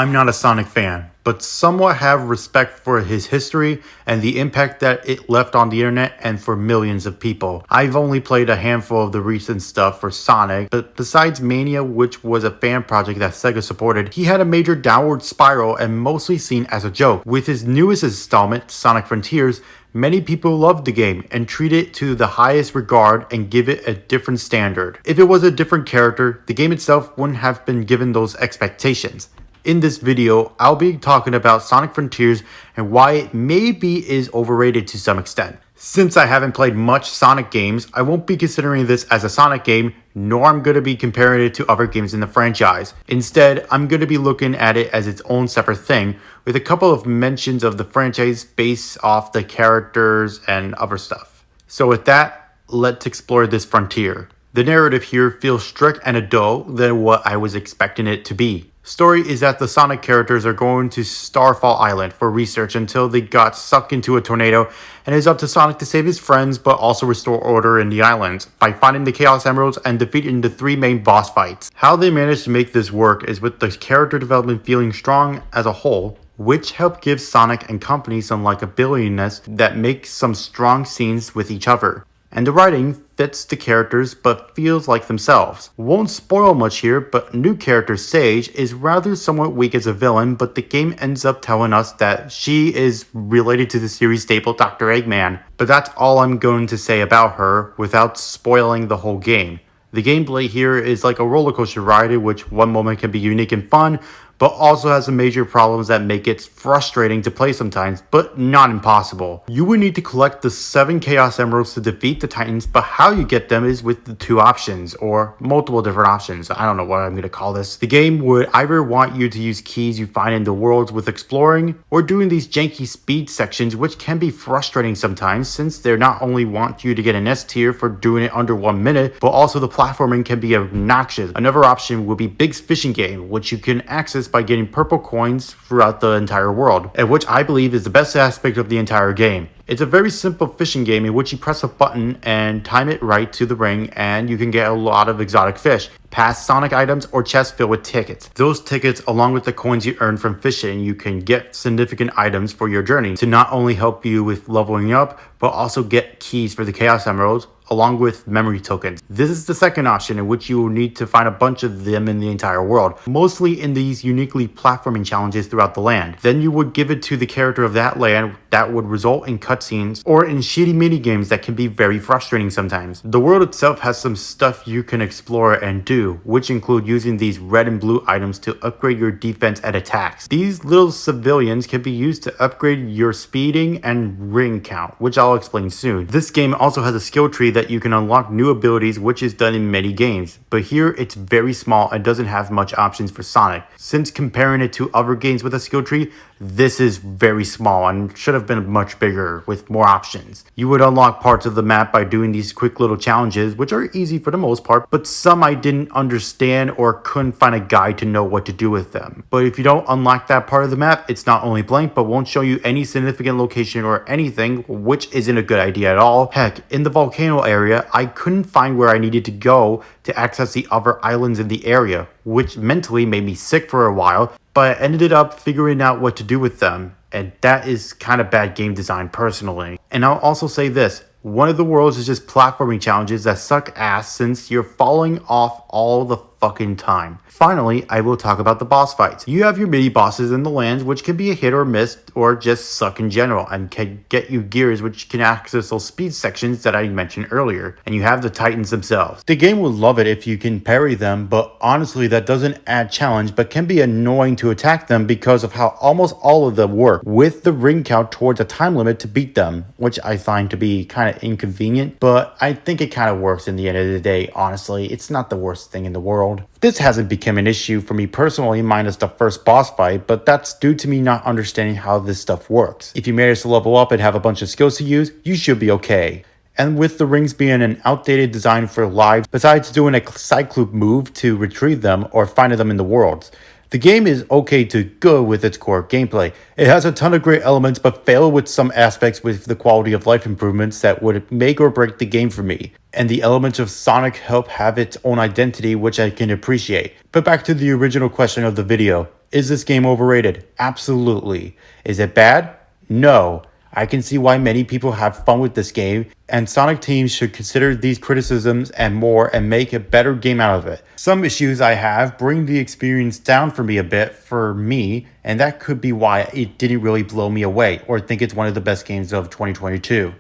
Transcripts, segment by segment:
I'm not a Sonic fan, but somewhat have respect for his history and the impact that it left on the internet and for millions of people. I've only played a handful of the recent stuff for Sonic, but besides Mania, which was a fan project that Sega supported, he had a major downward spiral and mostly seen as a joke. With his newest installment, Sonic Frontiers, many people loved the game and treat it to the highest regard and give it a different standard. If it was a different character, the game itself wouldn't have been given those expectations. In this video, I'll be talking about Sonic Frontiers and why it maybe is overrated to some extent. Since I haven't played much Sonic games, I won't be considering this as a Sonic game, nor I'm going to be comparing it to other games in the franchise. Instead, I'm going to be looking at it as its own separate thing, with a couple of mentions of the franchise based off the characters and other stuff. So with that, let's explore this frontier. The narrative here feels strict and adult than what I was expecting it to be. Story is that the Sonic characters are going to Starfall Island for research until they got sucked into a tornado, and it's up to Sonic to save his friends but also restore order in the island by finding the Chaos Emeralds and defeating the three main boss fights. How they managed to make this work is with the character development feeling strong as a whole, which helped give Sonic and company some likability that makes some strong scenes with each other. And the writing fits the characters but feels like themselves. Won't spoil much here, but new character Sage is rather somewhat weak as a villain, but the game ends up telling us that she is related to the series staple Dr. Eggman. But that's all I'm going to say about her without spoiling the whole game. The gameplay here is like a roller coaster ride, which one moment can be unique and fun, but also has some major problems that make it frustrating to play sometimes, but not impossible. You would need to collect the 7 Chaos Emeralds to defeat the Titans, but how you get them is with the 2 options, or multiple different options. I don't know what I'm going to call this. The game would either want you to use keys you find in the worlds with exploring, or doing these janky speed sections, which can be frustrating sometimes, since they not only want you to get an S tier for doing it under 1 minute, but also the platforming can be obnoxious. Another option would be Big's Fishing Game, which you can access by getting purple coins throughout the entire world, and which I believe is the best aspect of the entire game. It's a very simple fishing game in which you press a button and time it right to the ring, and you can get a lot of exotic fish, past Sonic items, or chests filled with tickets. Those tickets, along with the coins you earn from fishing, you can get significant items for your journey to not only help you with leveling up, but also get keys for the Chaos Emeralds, along with memory tokens. This is the second option, in which you will need to find a bunch of them in the entire world, mostly in these uniquely platforming challenges throughout the land. Then you would give it to the character of that land. That would result in cutscenes or in shitty minigames that can be very frustrating sometimes. The world itself has some stuff you can explore and do, which include using these red and blue items to upgrade your defense and attacks. These little civilians can be used to upgrade your speeding and ring count, which I'll explain soon. This game also has a skill tree that you can unlock new abilities, which is done in many games, but here it's very small and doesn't have much options for Sonic. Since comparing it to other games with a skill tree, this is very small and should have been much bigger with more options. You would unlock parts of the map by doing these quick little challenges, which are easy for the most part, but some I didn't understand or couldn't find a guide to know what to do with them. But if you don't unlock that part of the map, it's not only blank, but won't show you any significant location or anything, which isn't a good idea at all. Heck, in the volcano area, I couldn't find where I needed to go to access the other islands in the area, which mentally made me sick for a while, but I ended up figuring out what to do with them, and that is kind of bad game design personally. And I'll also say this, one of the worlds is just platforming challenges that suck ass since you're falling off all the fucking time. Finally, I will talk about the boss fights. You have your mini bosses in the lands, which can be a hit or miss or just suck in general, and can get you gears which can access those speed sections that I mentioned earlier. And you have the Titans themselves. The game would love it if you can parry them, but honestly that doesn't add challenge, but can be annoying to attack them because of how almost all of them work with the ring count towards a time limit to beat them, which I find to be kind of inconvenient, but I think it kind of works in the end of the day. Honestly, it's not the worst thing in the world. This hasn't become an issue for me personally, minus the first boss fight, but that's due to me not understanding how this stuff works. If you manage to level up and have a bunch of skills to use, you should be okay. And with the rings being an outdated design for lives, besides doing a cycloop move to retrieve them or finding them in the worlds, the game is okay to good with its core gameplay. It has a ton of great elements, but fail with some aspects with the quality of life improvements that would make or break the game for me. And the elements of Sonic help have its own identity, which I can appreciate. But back to the original question of the video. Is this game overrated? Absolutely. Is it bad? No. I can see why many people have fun with this game, and Sonic teams should consider these criticisms and more and make a better game out of it. Some issues I have bring the experience down for me a bit for me, and that could be why it didn't really blow me away or think it's one of the best games of 2022.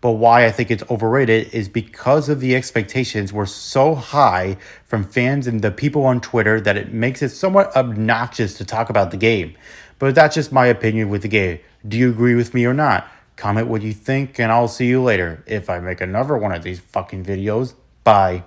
But why I think it's overrated is because of the expectations were so high from fans and the people on Twitter that it makes it somewhat obnoxious to talk about the game. But that's just my opinion with the game. Do you agree with me or not? Comment what you think, and I'll see you later if I make another one of these fucking videos. Bye.